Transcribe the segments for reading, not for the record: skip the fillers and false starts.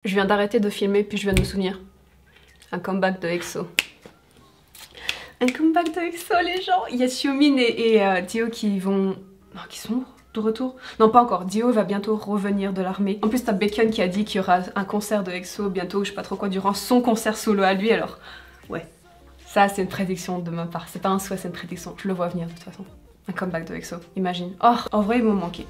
Je viens d'arrêter de filmer puis je viens de me souvenir. Un comeback de EXO. Un comeback de EXO les gens. Il y a Xiumin et Dio qui vont... Non, qui sont de retour. Non pas encore, Dio va bientôt revenir de l'armée. En plus t'as Baekhyun qui a dit qu'il y aura un concert de EXO bientôt, je sais pas trop quoi, durant son concert solo à lui, alors... Ouais. Ça c'est une prédiction de ma part, c'est pas un souhait, c'est une prédiction. Je le vois venir de toute façon. Un comeback de EXO, imagine. Oh, en vrai ils m'ont manqué.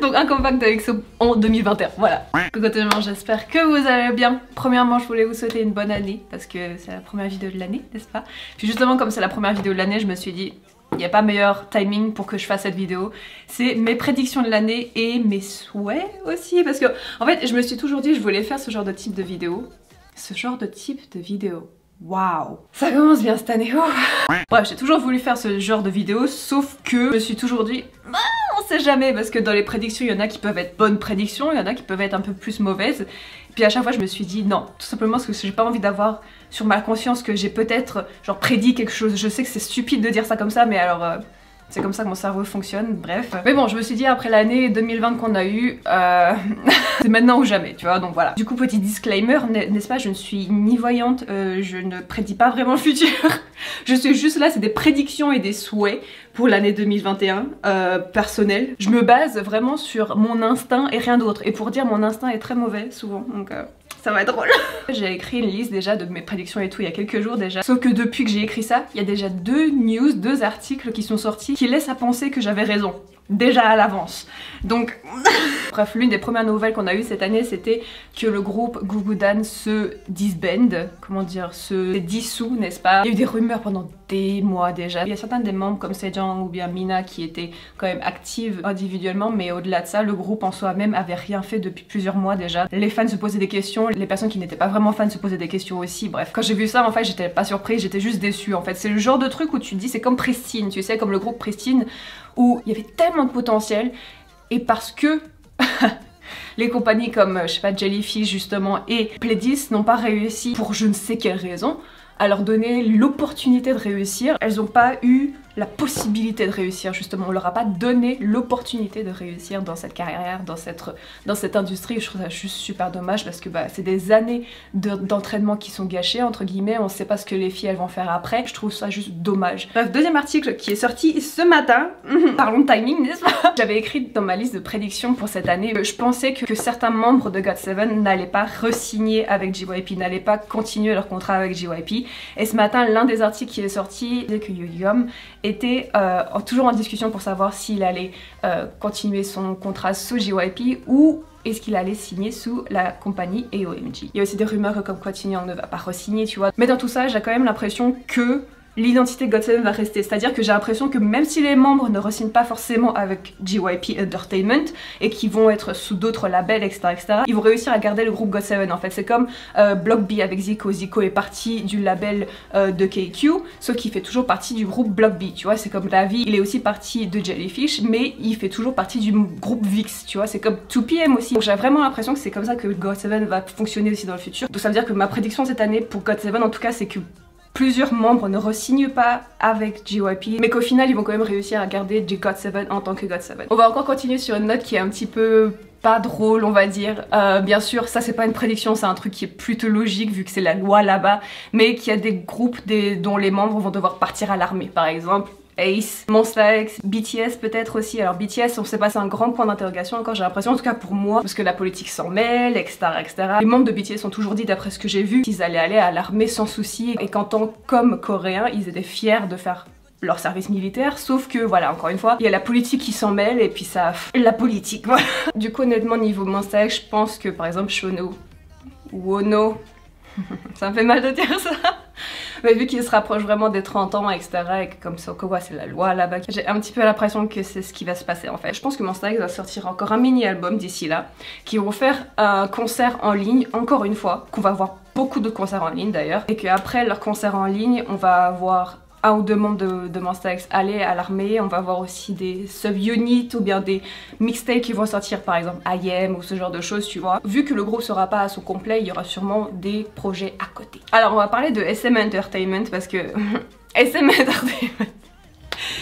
Donc un comeback de EXO en 2021, voilà. Coucou tout le monde, j'espère que vous allez bien. Premièrement, je voulais vous souhaiter une bonne année, parce que c'est la première vidéo de l'année, n'est-ce pas? Puis justement, comme c'est la première vidéo de l'année, je me suis dit, il n'y a pas meilleur timing pour que je fasse cette vidéo. C'est mes prédictions de l'année et mes souhaits aussi, parce que en fait, je me suis toujours dit, je voulais faire ce genre de type de vidéo. Ce genre de type de vidéo. Waouh, ça commence bien cette année. Bref, j'ai toujours voulu faire ce genre de vidéo, sauf que je me suis toujours dit, on sait jamais, parce que dans les prédictions, il y en a qui peuvent être bonnes prédictions, il y en a qui peuvent être un peu plus mauvaises. Puis à chaque fois, je me suis dit non, tout simplement parce que j'ai pas envie d'avoir sur ma conscience que j'ai peut-être genre prédit quelque chose. Je sais que c'est stupide de dire ça comme ça, mais alors... c'est comme ça que mon cerveau fonctionne, bref. Mais bon, je me suis dit après l'année 2020 qu'on a eue, c'est maintenant ou jamais, tu vois, donc voilà. Du coup, petit disclaimer, n'est-ce pas, je ne suis ni voyante, je ne prédis pas vraiment le futur. Je suis juste là, c'est des prédictions et des souhaits pour l'année 2021, personnels. Je me base vraiment sur mon instinct et rien d'autre. Et pour dire, mon instinct est très mauvais, souvent, donc... ça va être drôle. J'ai écrit une liste déjà de mes prédictions et tout il y a quelques jours déjà. Sauf que depuis que j'ai écrit ça, il y a déjà deux articles qui sont sortis qui laissent à penser que j'avais raison. Déjà à l'avance. Donc... Bref, l'une des premières nouvelles qu'on a eues cette année, c'était que le groupe Gugudan se disband, comment dire, se dissout, n'est-ce pas? Il y a eu des rumeurs pendant des mois déjà. Il y a certains des membres comme Sejong ou bien Mina qui étaient quand même actives individuellement, mais au-delà de ça, le groupe en soi-même avait rien fait depuis plusieurs mois déjà. Les fans se posaient des questions, les personnes qui n'étaient pas vraiment fans se posaient des questions aussi, bref. Quand j'ai vu ça, en fait, j'étais pas surprise, j'étais juste déçue en fait. C'est le genre de truc où tu te dis, c'est comme Pristin, tu sais, comme le groupe Pristin, où il y avait tellement de potentiel, et parce que les compagnies comme, je sais pas, Jellyfish justement et Pledis n'ont pas réussi pour je ne sais quelle raison à leur donner l'opportunité de réussir. Elles n'ont pas eu la possibilité de réussir justement, on leur a pas donné l'opportunité de réussir dans cette carrière, dans cette industrie. Je trouve ça juste super dommage parce que bah, c'est des années d'entraînement qui sont gâchées entre guillemets, on sait pas ce que les filles elles vont faire après, je trouve ça juste dommage. Bref, deuxième article qui est sorti ce matin, parlons de timing n'est-ce pas? J'avais écrit dans ma liste de prédictions pour cette année, je pensais que certains membres de GOT7 n'allaient pas re-signer avec JYP, n'allaient pas continuer leur contrat avec JYP, et ce matin l'un des articles qui est sorti disait que Yoongyum était toujours en discussion pour savoir s'il allait continuer son contrat sous JYP ou est-ce qu'il allait signer sous la compagnie AOMG. Il y a aussi des rumeurs que comme quoi Young ne va pas re-signer, tu vois. Mais dans tout ça, j'ai quand même l'impression que l'identité GOT7 va rester, c'est-à-dire que j'ai l'impression que même si les membres ne re-signent pas forcément avec JYP Entertainment et qui vont être sous d'autres labels, etc., ils vont réussir à garder le groupe GOT7 en fait. C'est comme Block B avec Zico. Zico est parti du label de KQ, sauf qu'il fait toujours partie du groupe Block B, tu vois. C'est comme Lavi, il est aussi parti de Jellyfish, mais il fait toujours partie du groupe VIX, tu vois. C'est comme 2PM aussi. Donc j'ai vraiment l'impression que c'est comme ça que GOT7 va fonctionner aussi dans le futur. Donc ça veut dire que ma prédiction cette année pour GOT7 en tout cas, c'est que plusieurs membres ne re-signent pas avec JYP, mais qu'au final ils vont quand même réussir à garder GOT7 en tant que GOT7. On va encore continuer sur une note qui est un petit peu pas drôle on va dire. Bien sûr ça c'est pas une prédiction, c'est un truc qui est plutôt logique vu que c'est la loi là-bas, mais qu'il y a des groupes dont les membres vont devoir partir à l'armée, par exemple Ace, Monsta X, BTS peut-être aussi. Alors BTS on sait pas, c'est un grand point d'interrogation encore j'ai l'impression, en tout cas pour moi, parce que la politique s'en mêle, etc., etc. Les membres de BTS ont toujours dit d'après ce que j'ai vu qu'ils allaient aller à l'armée sans souci et qu'en tant qu'hommes coréens ils étaient fiers de faire leur service militaire, sauf que voilà, encore une fois, il y a la politique qui s'en mêle et puis ça... la politique, voilà. Du coup honnêtement niveau Monsta X, je pense que par exemple Shono ou Ono, ça me fait mal de dire ça, mais vu qu'il se rapproche vraiment des 30 ans, etc., et que comme ça, c'est la loi là-bas, j'ai un petit peu l'impression que c'est ce qui va se passer en fait. Je pense que Monsta X va sortir encore un mini-album d'ici là, qui vont faire un concert en ligne, encore une fois, qu'on va voir beaucoup de concerts en ligne d'ailleurs, et qu'après leur concert en ligne, on va avoir un ou deux membres de Monsta X aller à l'armée, on va voir aussi des sub-units ou bien des mixtapes qui vont sortir par exemple IM ou ce genre de choses, tu vois. Vu que le groupe sera pas à son complet, il y aura sûrement des projets à côté. Alors on va parler de SM Entertainment parce que SM Entertainment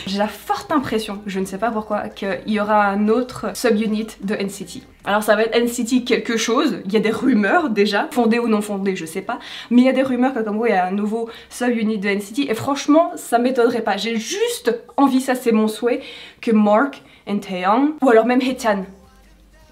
j'ai la forte impression, je ne sais pas pourquoi, qu'il y aura un autre subunit de NCT. Alors ça va être NCT quelque chose, il y a des rumeurs déjà, fondées ou non fondées, je sais pas, mais il y a des rumeurs que comme quoi il y a un nouveau subunit de NCT et franchement ça m'étonnerait pas. J'ai juste envie, ça c'est mon souhait, que Mark et Taeyong, ou alors même Haechan,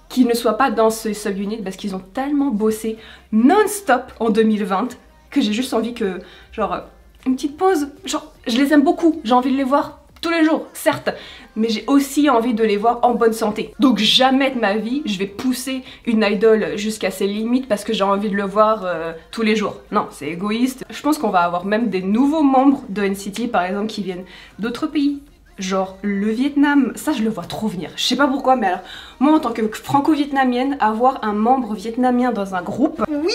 qui ne soient pas dans ce subunit parce qu'ils ont tellement bossé non-stop en 2020 que j'ai juste envie que, genre, une petite pause, genre, je les aime beaucoup, j'ai envie de les voir tous les jours, certes, mais j'ai aussi envie de les voir en bonne santé. Donc jamais de ma vie, je vais pousser une idole jusqu'à ses limites parce que j'ai envie de le voir tous les jours. Non, c'est égoïste. Je pense qu'on va avoir même des nouveaux membres de NCT, par exemple, qui viennent d'autres pays. Genre le Vietnam, ça je le vois trop venir. Je sais pas pourquoi, mais alors, moi en tant que franco-vietnamienne, avoir un membre vietnamien dans un groupe, oui.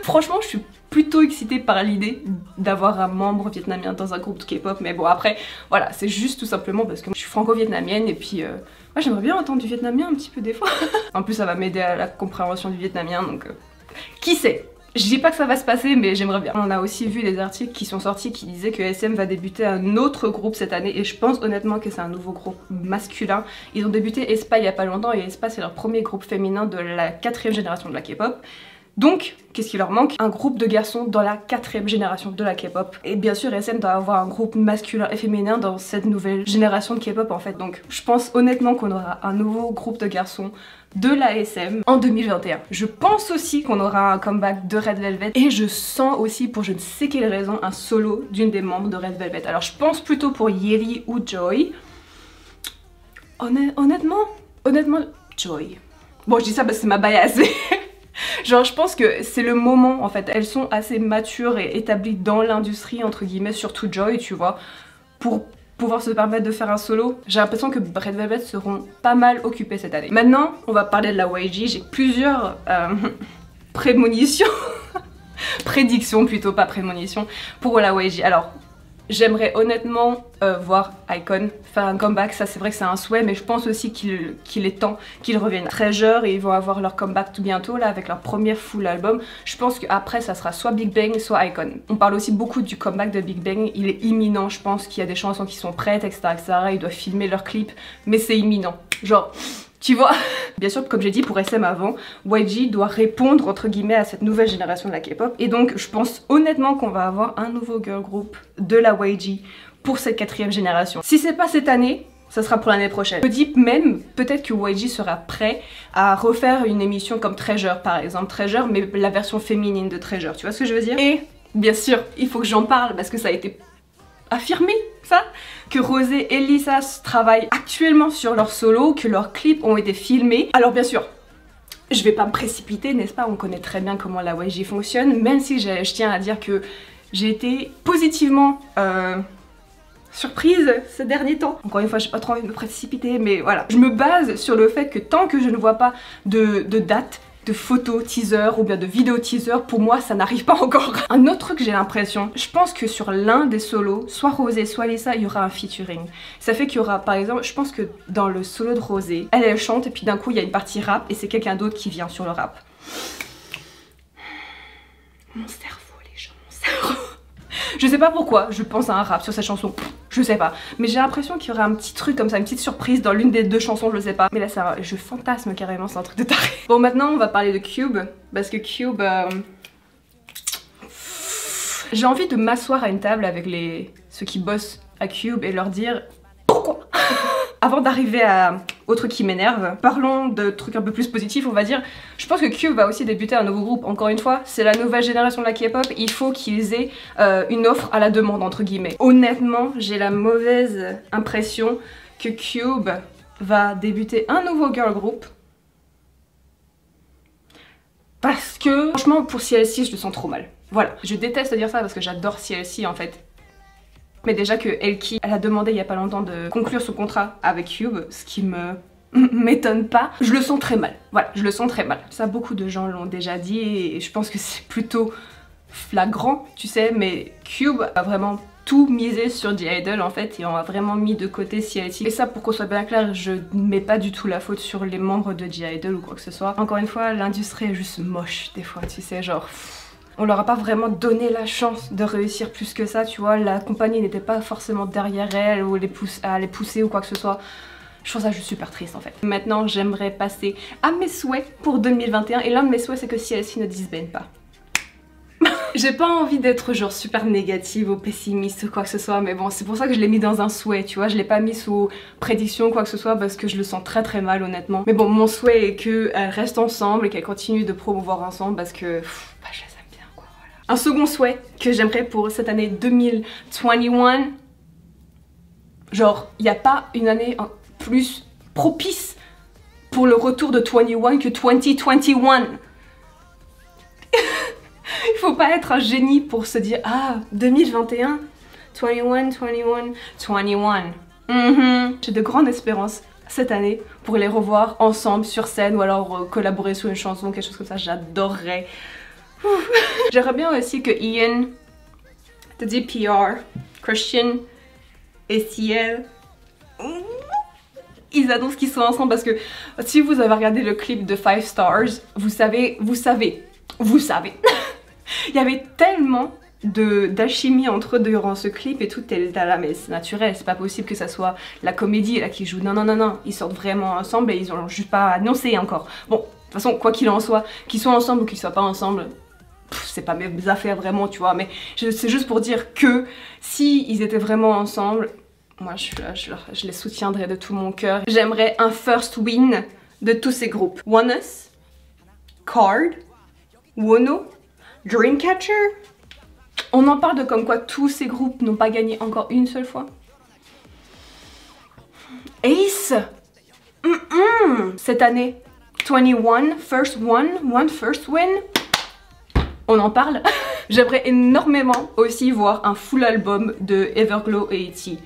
Franchement, je suis plutôt excitée par l'idée d'avoir un membre vietnamien dans un groupe de K-pop, mais bon après, voilà, c'est juste tout simplement parce que je suis franco-vietnamienne et puis moi j'aimerais bien entendre du vietnamien un petit peu des fois. En plus ça va m'aider à la compréhension du vietnamien, donc qui sait? Je dis pas que ça va se passer, mais j'aimerais bien. On a aussi vu des articles qui sont sortis qui disaient que SM va débuter un autre groupe cette année et je pense honnêtement que c'est un nouveau groupe masculin. Ils ont débuté aespa il y a pas longtemps et aespa c'est leur premier groupe féminin de la 4e génération de la K-pop. Donc, qu'est-ce qui leur manque? Un groupe de garçons dans la 4e génération de la K-pop. Et bien sûr, SM doit avoir un groupe masculin et féminin dans cette nouvelle génération de K-pop en fait. Donc, je pense honnêtement qu'on aura un nouveau groupe de garçons de la SM en 2021. Je pense aussi qu'on aura un comeback de Red Velvet et je sens aussi, pour je ne sais quelle raison, un solo d'une des membres de Red Velvet. Alors, je pense plutôt pour Yeri ou Joy. Honnêtement, Joy. Bon, je dis ça parce que c'est ma bias. Genre je pense que c'est le moment en fait, elles sont assez matures et établies dans l'industrie entre guillemets, surtout Joy tu vois, pour pouvoir se permettre de faire un solo. J'ai l'impression que Red Velvet seront pas mal occupées cette année. Maintenant on va parler de la YG, j'ai plusieurs prémonitions, prédictions plutôt, pas prémonitions, pour la YG. Alors j'aimerais honnêtement voir iKON faire un comeback, ça c'est vrai que c'est un souhait, mais je pense aussi qu'il est temps qu'ils reviennent. Treasure, et ils vont avoir leur comeback tout bientôt là avec leur premier full album. Je pense qu'après ça sera soit Big Bang, soit iKON. On parle aussi beaucoup du comeback de Big Bang, il est imminent, je pense qu'il y a des chansons qui sont prêtes, etc. Ils doivent filmer leur clip, mais c'est imminent. Genre, tu vois. Bien sûr, comme j'ai dit pour SM avant, YG doit répondre entre guillemets à cette nouvelle génération de la K-pop. Et donc je pense honnêtement qu'on va avoir un nouveau girl group de la YG pour cette 4e génération. Si c'est pas cette année, ça sera pour l'année prochaine. Je dis même, peut-être que YG sera prêt à refaire une émission comme Treasure par exemple. Treasure, mais la version féminine de Treasure, tu vois ce que je veux dire? Et bien sûr, il faut que j'en parle parce que ça a été affirmé, ça, que Rosé et Lisa travaillent actuellement sur leur solo, que leurs clips ont été filmés. Alors bien sûr, je vais pas me précipiter, n'est-ce pas? On connaît très bien comment la YG fonctionne, même si je tiens à dire que j'ai été positivement surprise ces derniers temps. Encore une fois, j'ai pas trop envie de me précipiter, mais voilà. Je me base sur le fait que tant que je ne vois pas de date, de photos teaser ou bien de vidéos teaser, pour moi ça n'arrive pas encore. Un autre truc, j'ai l'impression, je pense que sur l'un des solos, soit Rosé soit Lisa, il y aura un featuring. Ça fait qu'il y aura par exemple, je pense que dans le solo de Rosé, elle chante et puis d'un coup il y a une partie rap et c'est quelqu'un d'autre qui vient sur le rap. Mon cerveau les gens, mon cerveau. Je sais pas pourquoi je pense à un rap sur cette chanson, je sais pas. Mais j'ai l'impression qu'il y aurait un petit truc comme ça, une petite surprise dans l'une des deux chansons, je sais pas. Mais là ça, je fantasme carrément, c'est un truc de taré. Bon, maintenant on va parler de Cube, parce que Cube... j'ai envie de m'asseoir à une table avec ceux qui bossent à Cube et leur dire pourquoi. Avant d'arriver au truc qui m'énerve, parlons de trucs un peu plus positifs, on va dire. Je pense que Cube va aussi débuter un nouveau groupe. Encore une fois, c'est la nouvelle génération de la K-pop, il faut qu'ils aient une offre à la demande, entre guillemets. Honnêtement, j'ai la mauvaise impression que Cube va débuter un nouveau girl group. Parce que, franchement, pour CLC, je le sens trop mal. Voilà, je déteste dire ça parce que j'adore CLC en fait. Mais déjà que Elki, elle a demandé il y a pas longtemps de conclure son contrat avec Cube, ce qui m'étonne pas. Je le sens très mal. Voilà, je le sens très mal. Ça, beaucoup de gens l'ont déjà dit et je pense que c'est plutôt flagrant, tu sais, mais Cube a vraiment tout misé sur G-Idol en fait et on a vraiment mis de côté CLC. Et ça, pour qu'on soit bien clair, je ne mets pas du tout la faute sur les membres de G-Idol ou quoi que ce soit. Encore une fois, l'industrie est juste moche des fois, tu sais, genre... On leur a pas vraiment donné la chance de réussir plus que ça, tu vois. La compagnie n'était pas forcément derrière elle ou à les pousser ou quoi que ce soit. Je trouve ça juste super triste en fait. Maintenant, j'aimerais passer à mes souhaits pour 2021. Et l'un de mes souhaits, c'est que CLC ne disbande pas. J'ai pas envie d'être genre super négative ou pessimiste ou quoi que ce soit, mais bon, c'est pour ça que je l'ai mis dans un souhait, tu vois. Je l'ai pas mis sous prédiction ou quoi que ce soit parce que je le sens très mal honnêtement. Mais bon, mon souhait est qu'elles restent ensemble et qu'elles continuent de promouvoir ensemble parce que bah, je les aime bien quoi, voilà. Un second souhait que j'aimerais pour cette année 2021, genre, il n'y a pas une année plus propice pour le retour de 21 que 2021. Il faut pas être un génie pour se dire ah 2021, 21. J'ai de grandes espérances cette année pour les revoir ensemble sur scène ou alors collaborer sur une chanson, quelque chose comme ça, j'adorerais. J'aimerais bien aussi que Ian, The DPR, Christian et Ciel, ils annoncent qu'ils sont ensemble parce que si vous avez regardé le clip de 5 Stars, vous savez. Il y avait tellement d'alchimie entre eux durant ce clip et tout est là, mais c'est naturel, c'est pas possible que ça soit la comédie là qui joue. Non, ils sortent vraiment ensemble et ils ont juste pas annoncé encore. Bon, de toute façon, quoi qu'il en soit, qu'ils soient ensemble ou qu'ils soient pas ensemble, c'est pas mes affaires vraiment, tu vois, mais c'est juste pour dire que si ils étaient vraiment ensemble, moi je suis là, je les soutiendrai de tout mon cœur. J'aimerais un first win de tous ces groupes. ONEUS, Card, Wono, Dreamcatcher. On en parle de comme quoi tous ces groupes n'ont pas gagné encore une seule fois. Ace, cette année, 21, first win. On en parle. J'aimerais énormément aussi voir un full album de Everglow et ITZY.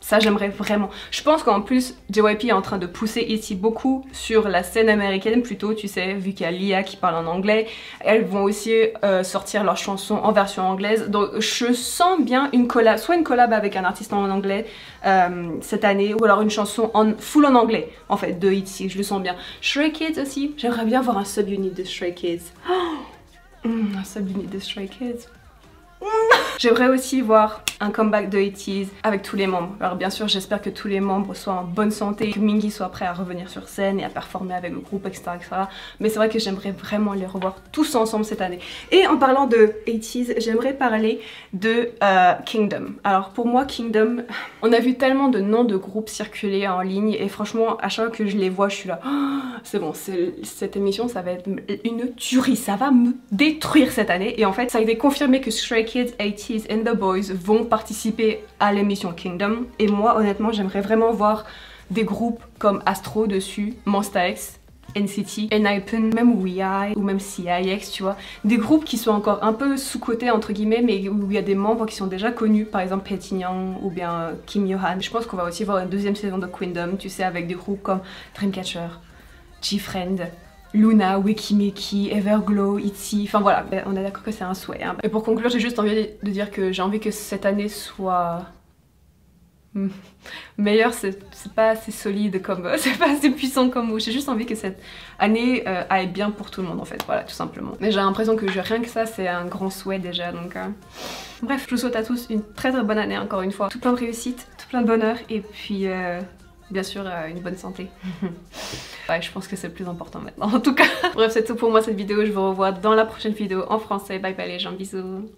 Ça j'aimerais vraiment. Je pense qu'en plus JYP est en train de pousser ITZY beaucoup sur la scène américaine plutôt, tu sais, vu qu'il y a Lia qui parle en anglais. Elles vont aussi sortir leurs chansons en version anglaise. Donc je sens bien une collab, soit une collab avec un artiste en anglais cette année, ou alors une chanson full en anglais en fait de ITZY, je le sens bien. Stray Kids aussi, j'aimerais bien voir un subunit de Stray Kids. Un subunit de Stray Kids. J'aimerais aussi voir un comeback de ITZY avec tous les membres. Alors bien sûr j'espère que tous les membres soient en bonne santé, que Mingi soit prêt à revenir sur scène et à performer avec le groupe, etc. Mais c'est vrai que j'aimerais vraiment les revoir tous ensemble cette année. Et en parlant de ITZY, j'aimerais parler de Kingdom. Alors pour moi Kingdom, on a vu tellement de noms de groupes circuler en ligne et franchement à chaque fois que je les vois je suis là, oh, c'est bon, cette émission ça va être une tuerie, ça va me détruire cette année. Et en fait ça a été confirmé que Stray Kids, ITZY and The Boys vont participer à l'émission Kingdom. Et moi honnêtement j'aimerais vraiment voir des groupes comme Astro dessus, Monsta X, NCT, ENHYPEN, même WeI ou même CIX, tu vois. Des groupes qui sont encore un peu sous-cotés entre guillemets mais où il y a des membres qui sont déjà connus, par exemple Petinyang ou bien Kim Yohan. Je pense qu'on va aussi voir une deuxième saison de Kingdom, tu sais, avec des groupes comme Dreamcatcher, G-Friend, Luna, Wekimeki, Everglow, ITZY, enfin voilà, on est d'accord que c'est un souhait. Hein. Et pour conclure, j'ai juste envie de dire que j'ai envie que cette année soit meilleure, c'est pas assez solide comme, c'est pas assez puissant comme mot. J'ai juste envie que cette année aille bien pour tout le monde en fait, voilà, tout simplement. Mais j'ai l'impression que rien que ça, c'est un grand souhait déjà, donc... Bref, je vous souhaite à tous une très bonne année encore une fois. Tout plein de réussite, tout plein de bonheur et puis... bien sûr une bonne santé. Ouais, je pense que c'est le plus important maintenant en tout cas. Bref, c'est tout pour moi cette vidéo, je vous revois dans la prochaine vidéo en français. Bye bye les gens, bisous.